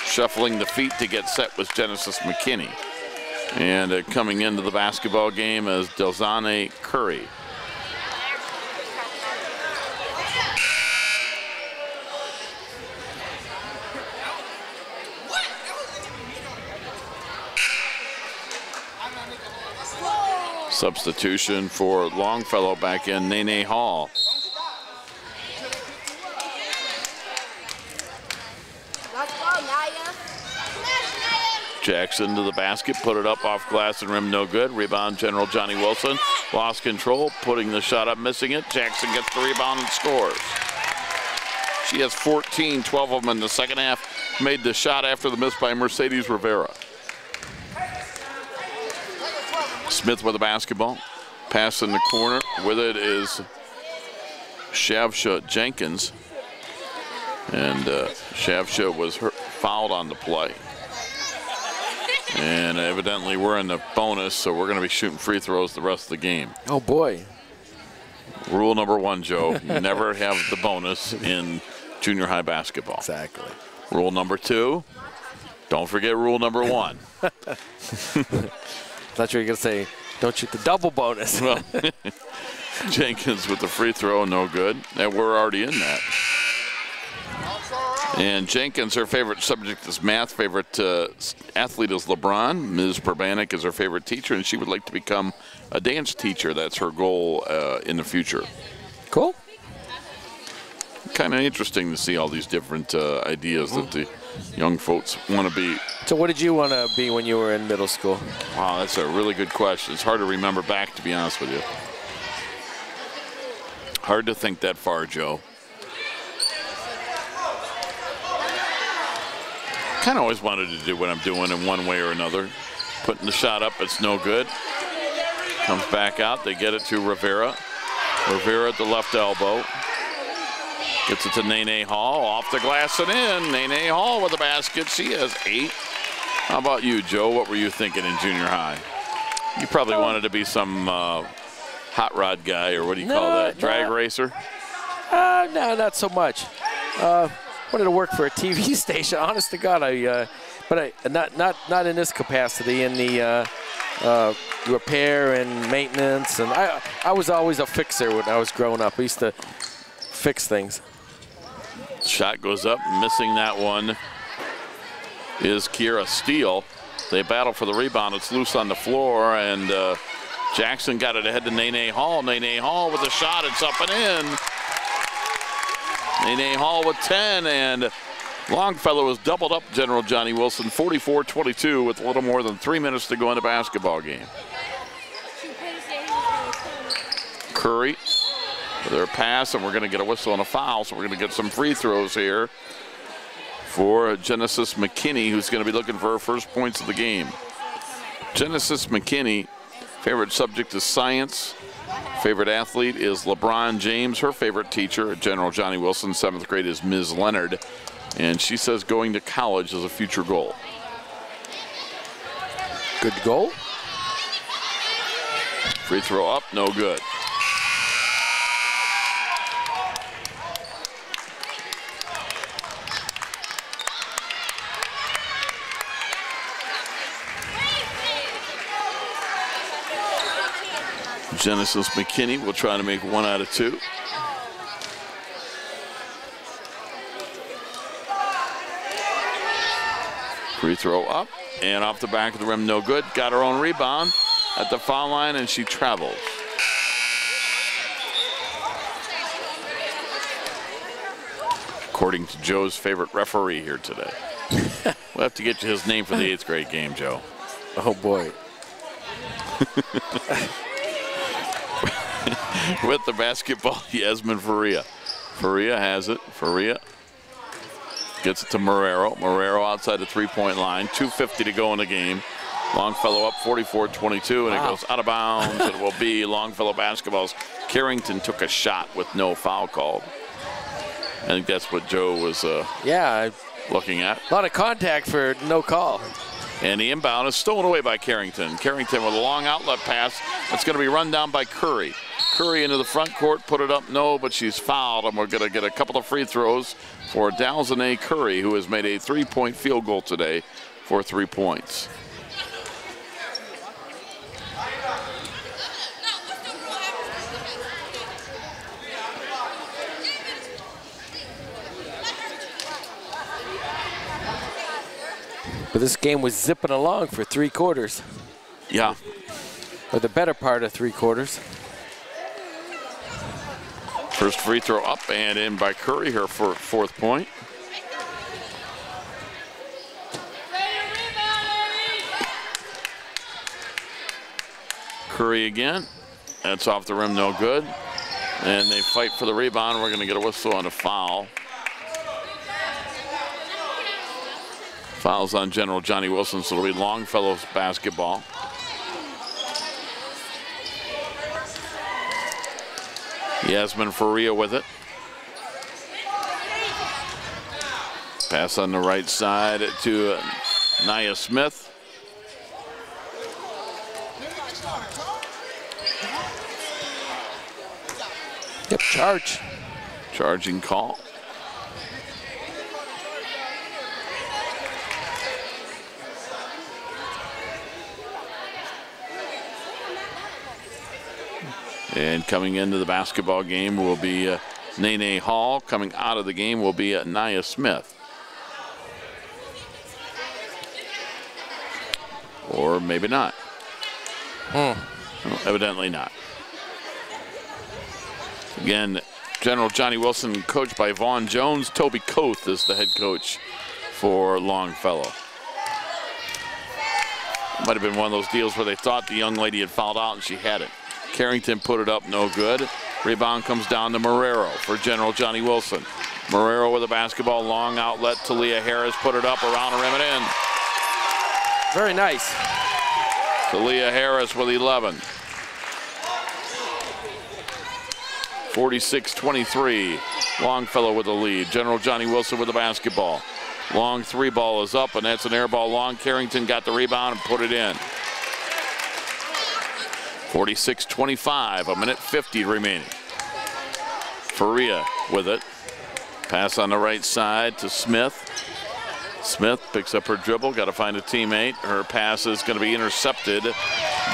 Shuffling the feet to get set was Genesis McKinney. And coming into the basketball game is Delzane Curry. Substitution for Longfellow back in, Nene Hall. Jackson to the basket, put it up off glass and rim, no good. Rebound, General Johnnie Wilson. Lost control, putting the shot up, missing it. Jackson gets the rebound and scores. She has 14, 12 of them in the second half. Made the shot after the miss by Mercedes Rivera. Smith with the basketball. Pass in the corner. With it is Shavsha Jenkins. And Shavsha was fouled on the play. And evidently we're in the bonus, so we're going to be shooting free throws the rest of the game. Oh, boy. Rule number 1, Joe. You never have the bonus in junior high basketball. Exactly. Rule number 2, don't forget rule number 1. I thought you were going to say, don't shoot the double bonus. Well, Jenkins with the free throw, no good. And we're already in that. And Jenkins, her favorite subject is math. Favorite athlete is LeBron. Ms. Perbanik is her favorite teacher, and she would like to become a dance teacher. That's her goal in the future. Cool. Kind of interesting to see all these different ideas that the young folks want to be. So what did you want to be when you were in middle school? Wow, that's a really good question. It's hard to remember back, to be honest with you. Hard to think that far, Joe. Kind of always wanted to do what I'm doing in one way or another. Putting the shot up, it's no good. Comes back out, they get it to Rivera. Rivera at the left elbow. Gets it to Nene Hall, off the glass and in. Nene Hall with the basket, she has 8. How about you, Joe? What were you thinking in junior high? You probably wanted to be some hot rod guy, or what do you call that, drag racer? No, not so much. Wanted to work for a TV station. Honest to God, not in this capacity. In the repair and maintenance, and I was always a fixer when I was growing up. I used to fix things. Shot goes up, missing that one is Kiera Steele. They battle for the rebound. It's loose on the floor, and Jackson got it ahead to Nene Hall. Nene Hall with a shot. It's up and in. Nene Hall with 10, and Longfellow has doubled up General Johnnie Wilson, 44-22, with a little more than 3 minutes to go in the basketball game. Curry with their pass, and we're going to get a whistle and a foul, so we're going to get some free throws here for Genesis McKinney, who's going to be looking for her first points of the game. Genesis McKinney, favorite subject is science. Favorite athlete is LeBron James. Her favorite teacher at General Johnnie Wilson, 7th grade, is Ms. Leonard. And she says going to college is a future goal. Good goal. Free throw up, no good. Genesis McKinney will try to make 1 out of 2. Free throw up and off the back of the rim, no good. Got her own rebound at the foul line, and she travels. According to Joe's favorite referee here today. We'll have to get you his name for the 8th grade game, Joe. Oh boy. with the basketball, Yasmin Faria. Faria has it. Faria gets it to Marrero. Marrero outside the three-point line. 2:50 to go in the game. Longfellow up 44-22, and it goes out of bounds. It will be Longfellow basketball's. Carrington took a shot with no foul called. I think that's what Joe was looking at. A lot of contact for no call. And the inbound is stolen away by Carrington. Carrington with a long outlet pass. That's going to be run down by Curry. Curry into the front court, put it up, no, but she's fouled, and we're going to get a couple of free throws for Dalzane Curry, who has made a three-point field goal today for 3 points. But this game was zipping along for 3 quarters. Yeah. Or the better part of 3 quarters. First free throw up and in by Curry, her for 4th point. Curry again. That's off the rim, no good. And they fight for the rebound. We're going to get a whistle on a foul. Fouls on General Johnny Wilson, so it'll be Longfellow's basketball. Yasmin Faria with it. Pass on the right side to Nia Smith. Yep, charge. Charging call. And coming into the basketball game will be Nene Hall. Coming out of the game will be Nia Smith. Or maybe not. Well, evidently not. Again, General Johnny Wilson, coached by Vaughn Jones. Toby Koth is the head coach for Longfellow. Might have been one of those deals where they thought the young lady had fouled out and she hadn't. Carrington put it up, no good. Rebound comes down to Marrero for General Johnny Wilson. Marrero with a basketball, long outlet to Leah Harris, put it up around the rim and in. Very nice. To Leah Harris with 11. 46-23. Longfellow with the lead. General Johnny Wilson with the basketball. Long 3 ball is up, and that's an air ball long. Carrington got the rebound and put it in. 46-25, a minute 50 remaining. Faria with it. Pass on the right side to Smith. Smith picks up her dribble, got to find a teammate. Her pass is going to be intercepted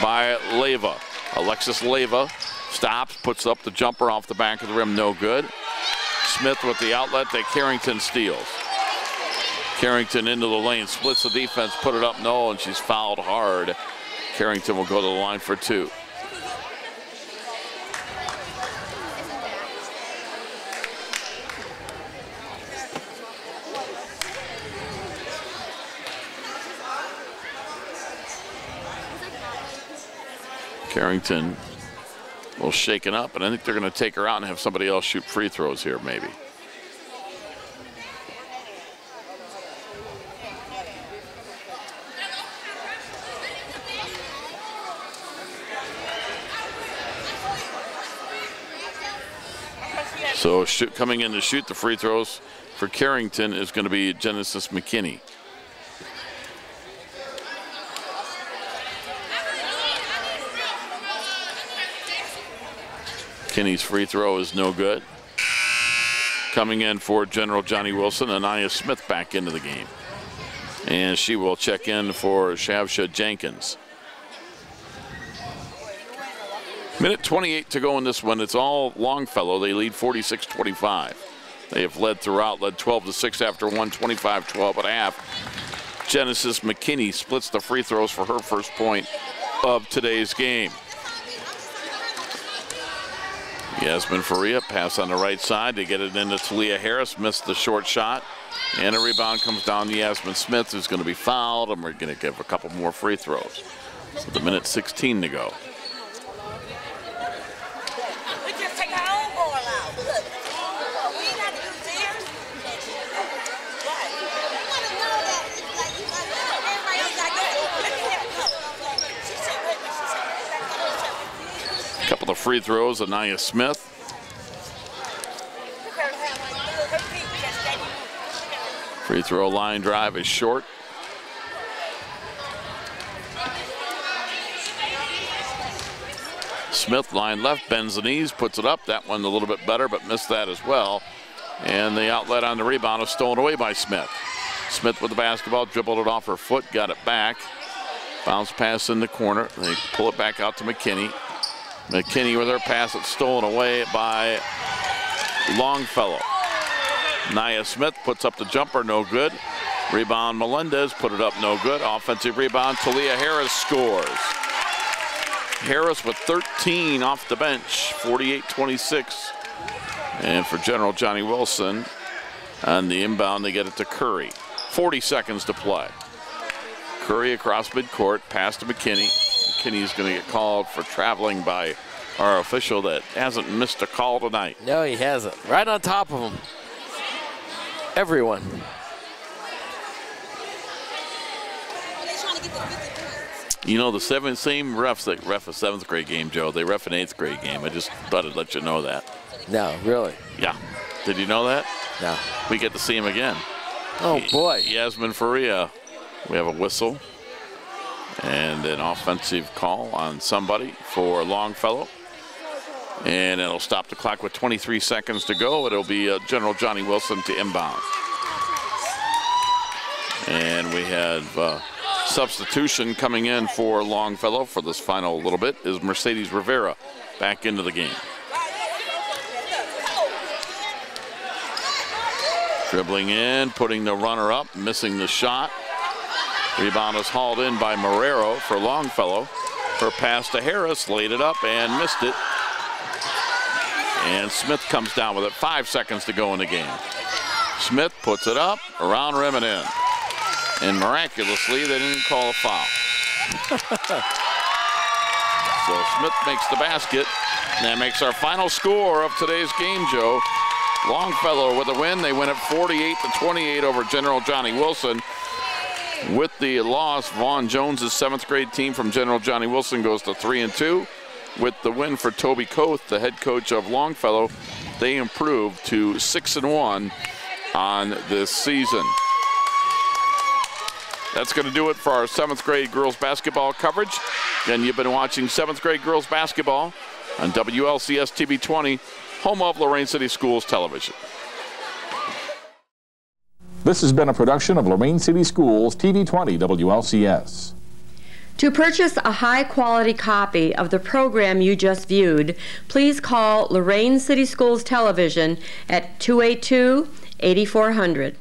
by Leyva. Alexis Leyva stops, puts up the jumper off the back of the rim, no good. Smith with the outlet that Carrington steals. Carrington into the lane, splits the defense, put it up, no, and she's fouled hard. Carrington will go to the line for 2. Carrington a little shaken up, and I think they're going to take her out and have somebody else shoot free throws here, maybe. So coming in to shoot the free throws for Carrington is going to be Genesis McKinney. McKinney's free throw is no good. Coming in for General Johnny Wilson, Anaya Smith back into the game. And she will check in for Shavsha Jenkins. Minute 28 to go in this one. It's all Longfellow. They lead 46-25. They have led throughout, led 12-6 after one, 25-12 at half. Genesis McKinney splits the free throws for her first point of today's game. Yasmin Faria, pass on the right side. They get it into Talia Harris, missed the short shot. And a rebound comes down to Yasmin Smith, who's going to be fouled, and we're going to give a couple more free throws. So the minute 16 to go. couple of free throws, Anaya Smith. Free throw line drive is short. Smith line left, bends the knees, puts it up. That one a little bit better, but missed that as well. And the outlet on the rebound is stolen away by Smith. Smith with the basketball, dribbled it off her foot, got it back. Bounce pass in the corner. They pull it back out to McKinney. McKinney with her pass, it's stolen away by Longfellow. Nia Smith puts up the jumper, no good. Rebound Melendez, put it up, no good. Offensive rebound, Talia Harris scores. Harris with 13 off the bench, 48-26. And for General Johnnie Wilson, on the inbound, they get it to Curry. 40 seconds to play. Curry across midcourt, pass to McKinney. McKinney's going to get called for traveling by our official that hasn't missed a call tonight. No, he hasn't. Right on top of him. Everyone. You know, the same refs that ref a 7th grade game, Joe, they ref an 8th grade game. I just thought I'd let you know that. No, really? Yeah. Did you know that? No. We get to see him again. Oh, boy. Yasmin Faria. We have a whistle and an offensive call on somebody for Longfellow. And it'll stop the clock with 23 seconds to go. It'll be General Johnnie Wilson to inbound. And we have substitution coming in for Longfellow for this final little bit is Mercedes Rivera back into the game. Dribbling in, putting the runner up, missing the shot. Rebound is hauled in by Marrero for Longfellow. Her pass to Harris, laid it up and missed it. And Smith comes down with it. 5 seconds to go in the game. Smith puts it up, around rim and in. And miraculously, they didn't call a foul. So Smith makes the basket. And that makes our final score of today's game, Joe. Longfellow with a win. They win it 48-28 over General Johnnie Wilson. With the loss, Vaughn Jones' 7th grade team from General Johnnie Wilson goes to 3-2. With the win for Toby Koth, the head coach of Longfellow, they improved to 6-1 on this season. That's going to do it for our 7th grade girls basketball coverage. And you've been watching 7th grade girls basketball on WLCS TV 20, home of Lorain City Schools Television. This has been a production of Lorain City Schools TV 20 WLCS. To purchase a high-quality copy of the program you just viewed, please call Lorain City Schools Television at 282-8400.